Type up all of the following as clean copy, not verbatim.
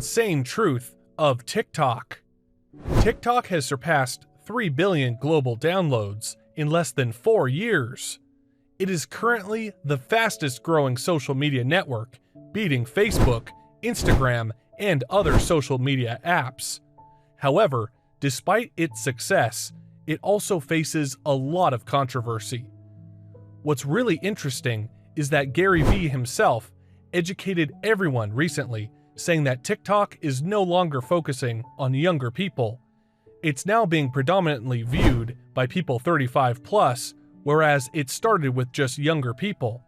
insane truth of TikTok. TikTok has surpassed 3 billion global downloads in less than 4 years. It is currently the fastest growing social media network, beating Facebook, Instagram, and other social media apps. However, despite its success, it also faces a lot of controversy. What's really interesting is that Gary Vee himself educated everyone recently, saying that TikTok is no longer focusing on younger people. It's now being predominantly viewed by people 35 plus, whereas it started with just younger people.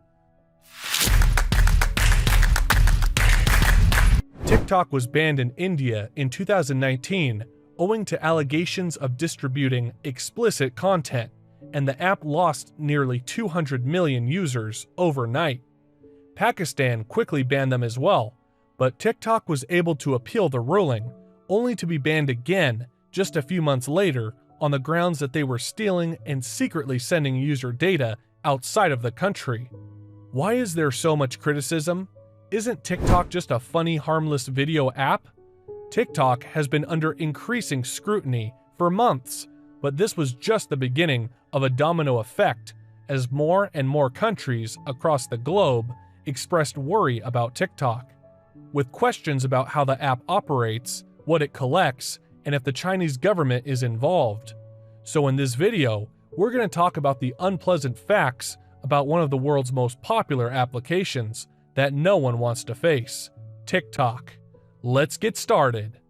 TikTok was banned in India in 2019 owing to allegations of distributing explicit content, and the app lost nearly 200 million users overnight. Pakistan quickly banned them as well, but TikTok was able to appeal the ruling, only to be banned again just a few months later on the grounds that they were stealing and secretly sending user data outside of the country. Why is there so much criticism? Isn't TikTok just a funny, harmless video app? TikTok has been under increasing scrutiny for months, but this was just the beginning of a domino effect as more and more countries across the globe expressed worry about TikTok, with questions about how the app operates, what it collects, and if the Chinese government is involved. So in this video, we're going to talk about the unpleasant facts about one of the world's most popular applications that no one wants to face, TikTok. Let's get started.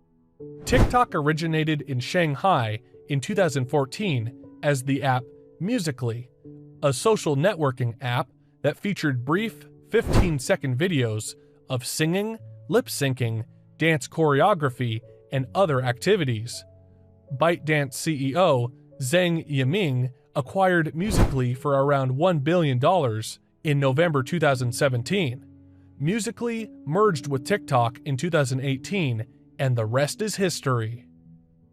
TikTok originated in Shanghai in 2014 as the app Musical.ly, a social networking app that featured brief 15-second videos of singing, lip-syncing, dance choreography, and other activities. Bytedance CEO Zhang Yiming acquired Musical.ly for around $1 billion in November 2017. Musical.ly merged with TikTok in 2018, and the rest is history.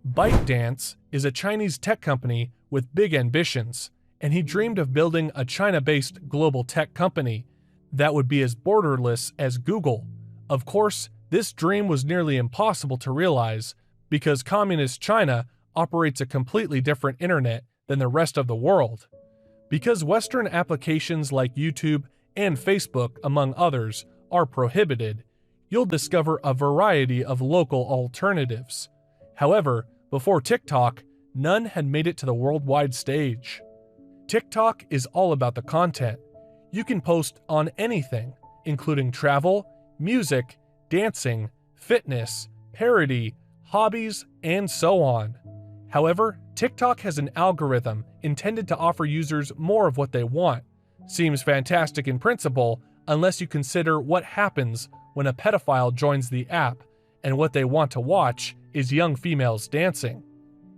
Bytedance is a Chinese tech company with big ambitions, and he dreamed of building a China-based global tech company that would be as borderless as Google. Of course, this dream was nearly impossible to realize because communist China operates a completely different internet than the rest of the world. Because Western applications like YouTube and Facebook, among others, are prohibited, you'll discover a variety of local alternatives. However, before TikTok, none had made it to the worldwide stage. TikTok is all about the content. You can post on anything, including travel, music, dancing, fitness, parody, hobbies, and so on. However, TikTok has an algorithm intended to offer users more of what they want. Seems fantastic in principle, unless you consider what happens when a pedophile joins the app, and what they want to watch is young females dancing.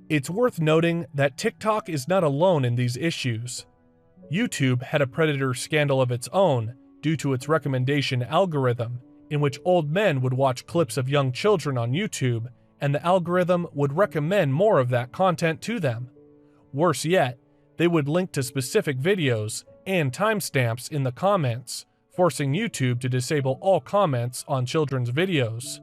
It's worth noting that TikTok is not alone in these issues. YouTube had a predator scandal of its own due to its recommendation algorithm, in which old men would watch clips of young children on YouTube, and the algorithm would recommend more of that content to them. Worse yet, they would link to specific videos and timestamps in the comments, forcing YouTube to disable all comments on children's videos.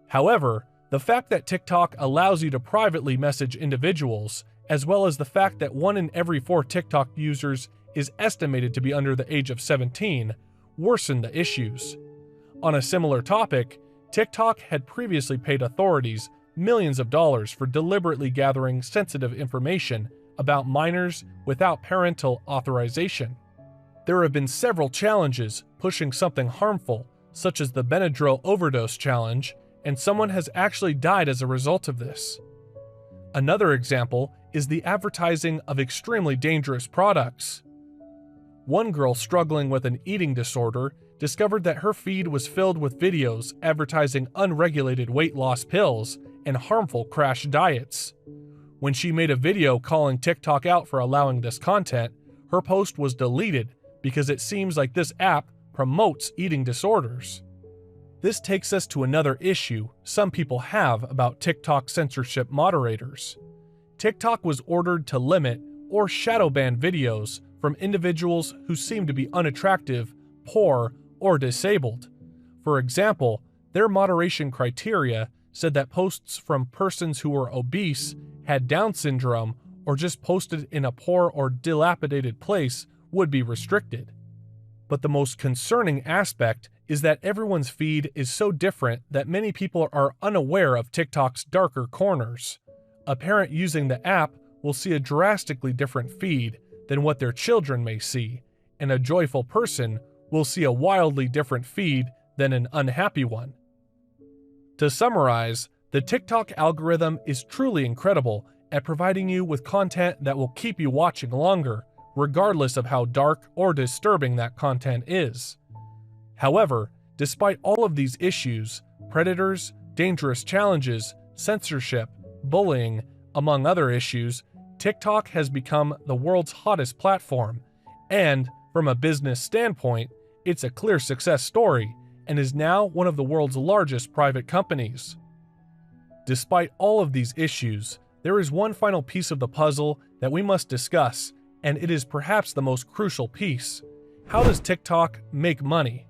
However, the fact that TikTok allows you to privately message individuals, as well as the fact that 1 in every 4 TikTok users is estimated to be under the age of 17, worsen the issues. On a similar topic, TikTok had previously paid authorities millions of dollars for deliberately gathering sensitive information about minors without parental authorization. There have been several challenges pushing something harmful, such as the Benadryl overdose challenge, and someone has actually died as a result of this. Another example is the advertising of extremely dangerous products. One girl struggling with an eating disorder discovered that her feed was filled with videos advertising unregulated weight loss pills and harmful crash diets. When she made a video calling TikTok out for allowing this content, her post was deleted because it seems like this app promotes eating disorders. This takes us to another issue some people have about TikTok censorship moderators. TikTok was ordered to limit or shadow ban videos from individuals who seem to be unattractive, poor, or disabled. For example, Their moderation criteria said that posts from persons who were obese, had Down syndrome, or just posted in a poor or dilapidated place would be restricted. But the most concerning aspect is that everyone's feed is so different that many people are unaware of TikTok's darker corners. A parent using the app will see a drastically different feed than what their children may see, and a joyful person will see a wildly different feed than an unhappy one. To summarize, the TikTok algorithm is truly incredible at providing you with content that will keep you watching longer, regardless of how dark or disturbing that content is. However, despite all of these issues, predators, dangerous challenges, censorship, bullying, among other issues, TikTok has become the world's hottest platform, and, from a business standpoint, it's a clear success story and is now one of the world's largest private companies. Despite all of these issues, there is one final piece of the puzzle that we must discuss, and it is perhaps the most crucial piece. How does TikTok make money?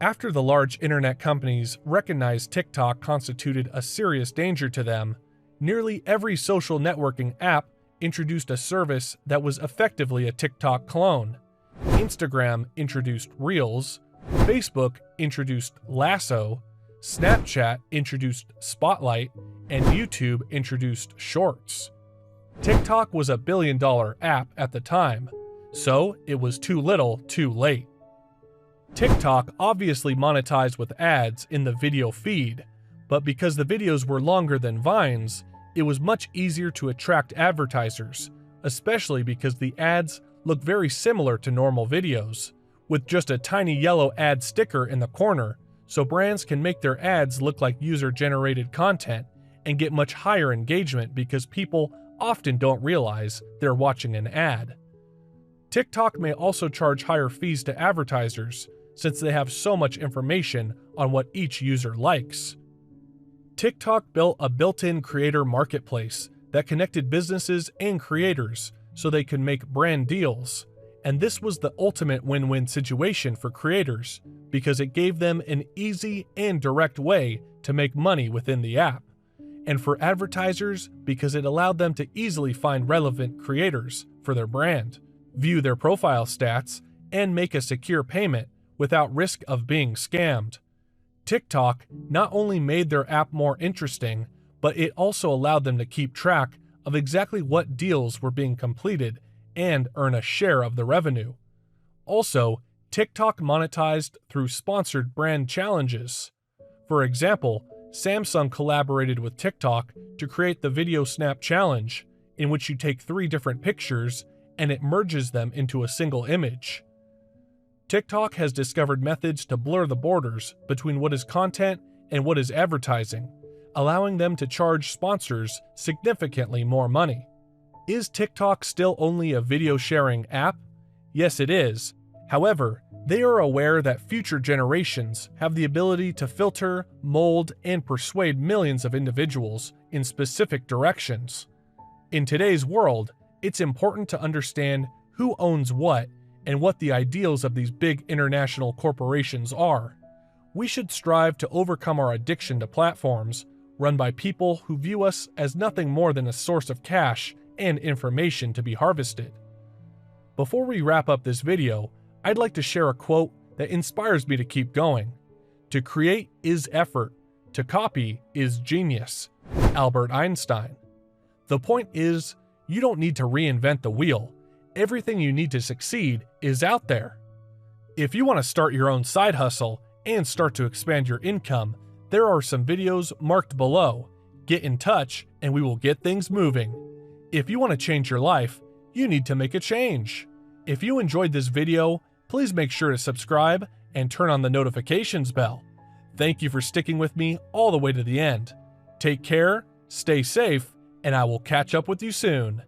After the large internet companies recognized TikTok constituted a serious danger to them, nearly every social networking app introduced a service that was effectively a TikTok clone. Instagram introduced Reels, Facebook introduced Lasso, Snapchat introduced Spotlight, and YouTube introduced Shorts. TikTok was a billion-dollar app at the time, so it was too little, too late. TikTok obviously monetized with ads in the video feed, but because the videos were longer than Vines, it was much easier to attract advertisers, especially because the ads look very similar to normal videos, with just a tiny yellow ad sticker in the corner, so brands can make their ads look like user-generated content and get much higher engagement because people often don't realize they're watching an ad. TikTok may also charge higher fees to advertisers since they have so much information on what each user likes. TikTok built a built-in creator marketplace that connected businesses and creators so they could make brand deals, and this was the ultimate win-win situation for creators because it gave them an easy and direct way to make money within the app, and for advertisers because it allowed them to easily find relevant creators for their brand, view their profile stats, and make a secure payment without risk of being scammed. TikTok not only made their app more interesting, but it also allowed them to keep track of exactly what deals were being completed and earn a share of the revenue. Also, TikTok monetized through sponsored brand challenges. For example, Samsung collaborated with TikTok to create the Video Snap Challenge, in which you take 3 different pictures and it merges them into a single image. TikTok has discovered methods to blur the borders between what is content and what is advertising, allowing them to charge sponsors significantly more money. Is TikTok still only a video sharing app? Yes, it is. However, they are aware that future generations have the ability to filter, mold, and persuade millions of individuals in specific directions. In today's world, it's important to understand who owns what and what the ideals of these big international corporations are. We should strive to overcome our addiction to platforms run by people who view us as nothing more than a source of cash and information to be harvested. Before we wrap up this video, I'd like to share a quote that inspires me to keep going. To create is effort. To copy is genius. Albert Einstein. The point is, you don't need to reinvent the wheel. Everything you need to succeed is out there. If you want to start your own side hustle and start to expand your income, there are some videos marked below. Get in touch and we will get things moving. If you want to change your life, you need to make a change. If you enjoyed this video, please make sure to subscribe and turn on the notifications bell. Thank you for sticking with me all the way to the end. Take care, stay safe, and I will catch up with you soon.